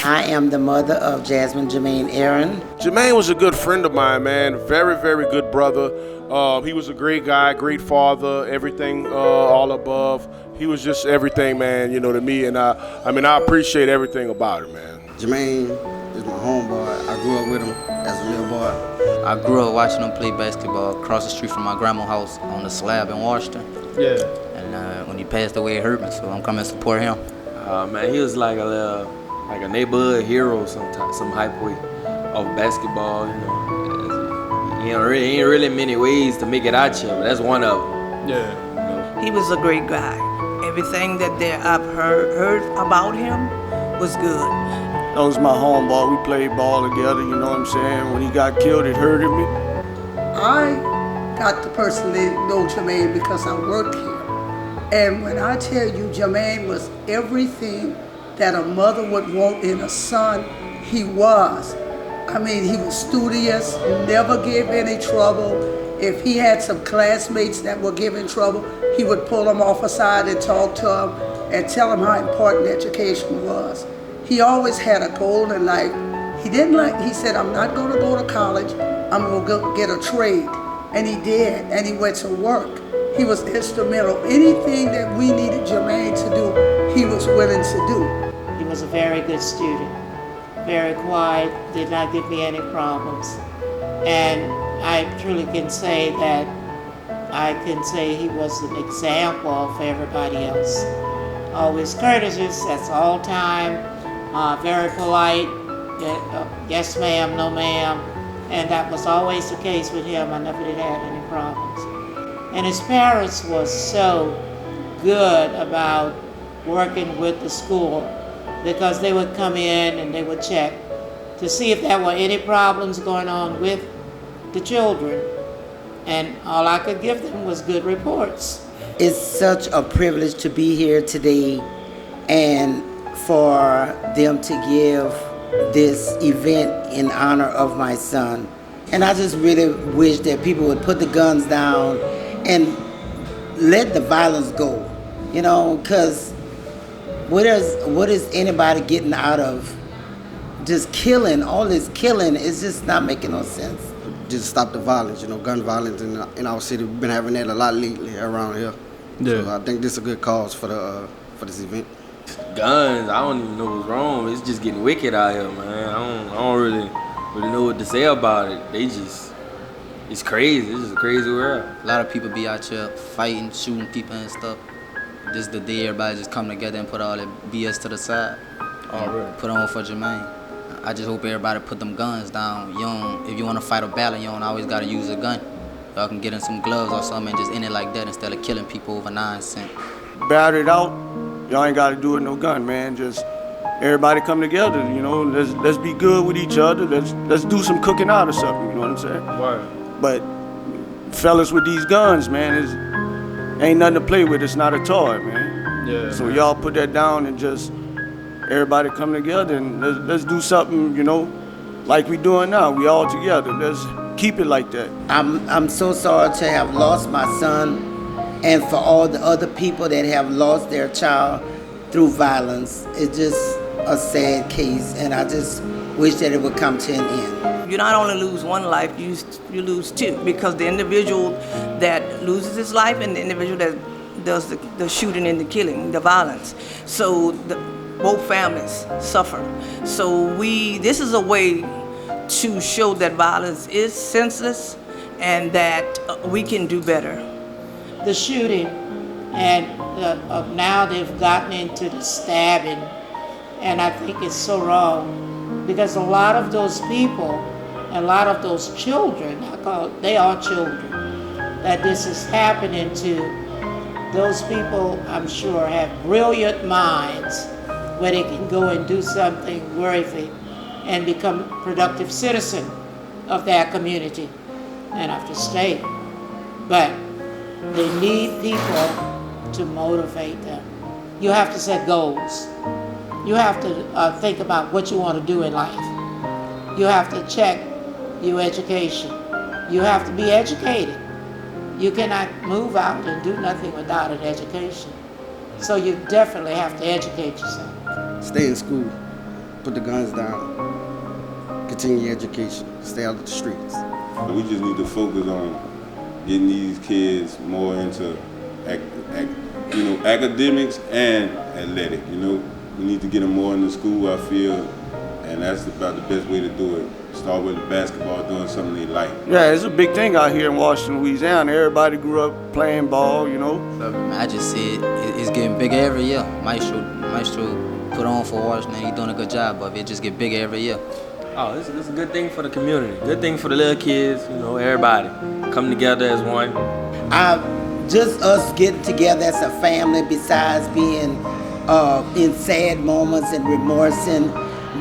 I am the mother of Jasmine Jermaine Aaron. Jermaine was a good friend of mine, man. Very, very good brother. He was a great guy, great father, everything all above. He was just everything, man, to me. And I appreciate everything about it, man. Jermaine is my homeboy. I grew up with him as a little boy. I grew up watching him play basketball across the street from my grandma's house on the slab in Washington. Yeah. And when he passed away, it hurt me, so I'm coming to support him. Man, he was like a neighborhood hero some hype way of basketball. He ain't really many ways to make it out here, but that's one of them. Yeah. He was a great guy. Everything that I've heard about him was good. That was my homeboy. We played ball together, you know what I'm saying? When he got killed, it hurted me. I got to personally know Jermaine because I worked here. And when I tell you Jermaine was everything that a mother would want in a son, he was. I mean, he was studious, never gave any trouble. If he had some classmates that were giving trouble, he would pull them off aside and talk to them and tell them how important education was. He always had a goal in life. He said, I'm not gonna go to college, I'm gonna go get a trade. And he did, and he went to work. He was instrumental. Anything that we needed Jermaine to do, he was willing to do. He was a very good student, very quiet, did not give me any problems. And I truly can say that he was an example for everybody else. Always courteous, that's all time, very polite, yes ma'am, no ma'am. And that was always the case with him. I never did have any problems. And his parents were so good about working with the school because they would come in and they would check to see if there were any problems going on with the children. And all I could give them was good reports. It's such a privilege to be here today and for them to give this event in honor of my son. And I just really wish that people would put the guns down and let the violence go, because what is anybody getting out of just killing? All this killing is just not making no sense. Just stop the violence, gun violence in our city. We've been having that a lot lately around here. Yeah. So I think this is a good cause for this event. Guns, I don't even know what's wrong. It's just getting wicked out here, man. I don't really know what to say about it. It's crazy. It's just a crazy world. A lot of people be out here fighting, shooting people and stuff. This is the day everybody just come together and put all that BS to the side. Already. Put on for Jermaine. I just hope everybody put them guns down. If you want to fight a battle, you don't always got to use a gun. Y'all can get in some gloves or something and just end it like that instead of killing people over nonsense. Battle it out. Y'all ain't got to do it with no gun, man. Just everybody come together, Let's be good with each other. Let's do some cooking out or something, you know what I'm saying? Right. But fellas with these guns, man, ain't nothing to play with. It's not a toy, man. Yeah. So y'all put that down and just everybody come together and let's do something, like we doing now. We all together. Let's keep it like that. I'm so sorry to have lost my son and for all the other people that have lost their child through violence. It's just a sad case, and I just wish that it would come to an end. You not only lose one life, you lose two, because the individual that loses his life and the individual that does the shooting and the killing, the violence. So both families suffer. So this is a way to show that violence is senseless and that we can do better. The shooting, and now they've gotten into the stabbing, and I think it's so wrong because a lot of those people, a lot of those children, they are children, that this is happening to. Those people, I'm sure, have brilliant minds where they can go and do something worthy and become a productive citizen of their community and of the state. But they need people to motivate them. You have to set goals. You have to think about what you want to do in life. You have to check your education. You have to be educated. You cannot move out and do nothing without an education. So you definitely have to educate yourself. Stay in school. put the guns down, continue your education, stay out of the streets. We just need to focus on getting these kids more into academics and athletic. We need to get them more into school, I feel, and that's about the best way to do it. Start with basketball, doing something they like. Yeah, it's a big thing out here in Washington, Louisiana. Everybody grew up playing ball, I just see it's getting bigger every year. Maestro put on for Washington. He's doing a good job of it. It just get bigger every year. Oh, this is a good thing for the community. Good thing for the little kids, everybody. Come together as one. Just us getting together as a family, besides being in sad moments and remorse, and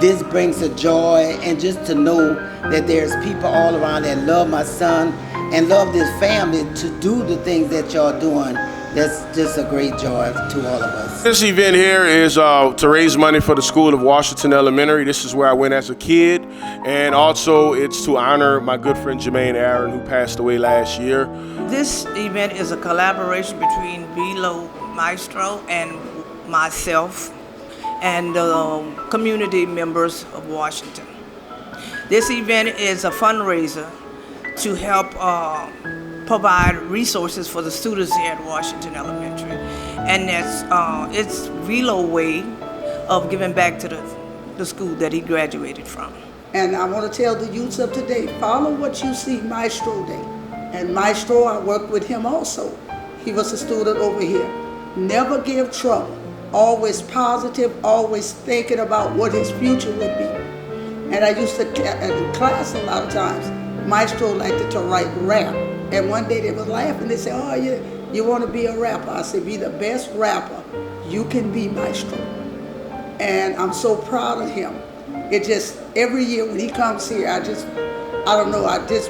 this brings a joy, and just to know that there's people all around that love my son and love this family to do the things that y'all doing. That's just a great joy to all of us. This event here is to raise money for the School of Washington Elementary. This is where I went as a kid, and also it's to honor my good friend Jermaine who passed away last year. This event is a collaboration between Velo Maestro and myself and the community members of Washington. This event is a fundraiser to help provide resources for the students here at Washington Elementary, and it's Velo way of giving back to the school that he graduated from. And I want to tell the youths of today, follow what you see Maestro Day. And Maestro, I worked with him also. He was a student over here. Never give trouble. Always positive, always thinking about what his future would be. And I used to, in class a lot of times, Maestro liked to write rap. And one day they were laughing. They said, oh, you want to be a rapper? I said, be the best rapper you can be, Maestro. And I'm so proud of him. It just, every year when he comes here, I just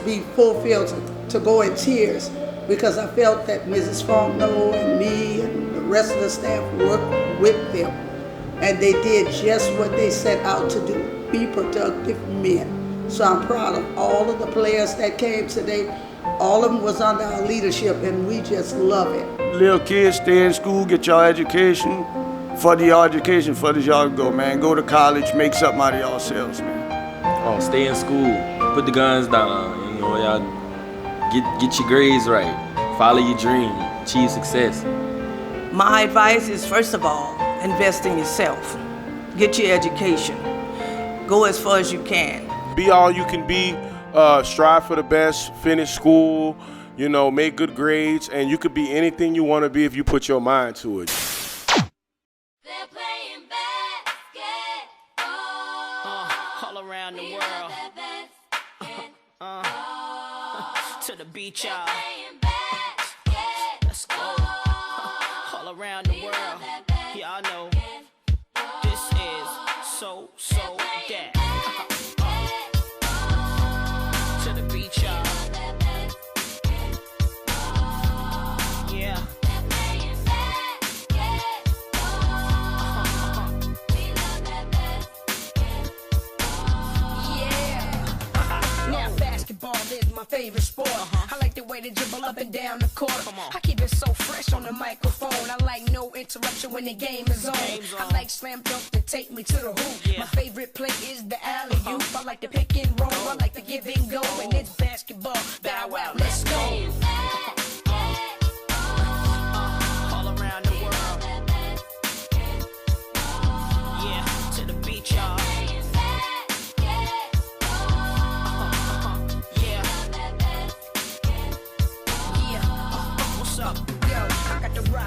be fulfilled to go in tears, because I felt that Mrs. Fontenot and me and the rest of the staff worked with them. And they did just what they set out to do, be productive men. So I'm proud of all of the players that came today. All of them was under our leadership, and we just love it. Little kids, stay in school, get your education. For the education, for the y'all go, man. Go to college, make something out of yourselves, man. Oh, stay in school, put the guns down, y'all get your grades right, follow your dream, achieve success. My advice is, first of all, invest in yourself. Get your education. Go as far as you can. Be all you can be, strive for the best, finish school, make good grades, and you could be anything you want to be if you put your mind to it. They're playing basketball all around the world. To the beach, y'all. Let's go. All around the world. Y'all know this is so that. To the beach, y'all. Yeah. Basketball is my favorite sport. I like the way they dribble up and down the court. I keep it so fresh on the microphone. I like no interruption when the game is on. I like slam dunk to take me to the hoop. My favorite play is the alley-oop. I like the pick and roll. I like the give and go. And it's basketball. Bow wow, let's go. All around the world. Yeah, to the beach, y'all.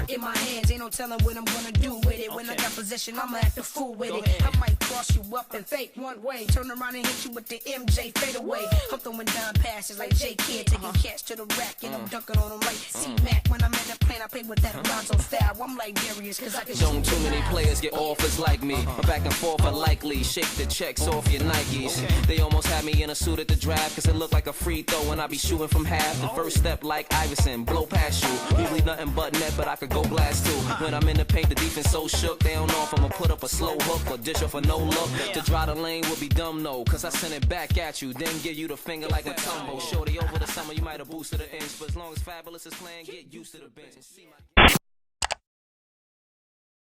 In my hands, ain't no telling what I'm gonna do with it. When I got possession, I'ma act a fool with it. I might cross you up and fake one way, turn around and hit you with the MJ fadeaway. I'm throwing down passes like J Kid, taking catch to the rack, and I'm dunking on them like C-Mac. When I'm in the plane, I play with that Alonzo style. I'm like Darius, cause I can Don't too many players get offers like me. My back and forth are likely. Shake the checks off your Nikes. They almost had me in a suit at the draft, cause it looked like a free throw and I be shooting from half. The first step like Iverson, blow past you. Usually nothing but net, but I could go blast too. When I'm in the paint, the defense so shook. They don't know if I'ma put up a slow hook or dish off a no look. To draw the lane would be dumb, no, cause I send it back at you, then give you the finger like a tumble. Shorty, over the summer you might have boosted the inch, but as long as Fabulous is playing, get used to the bench and see my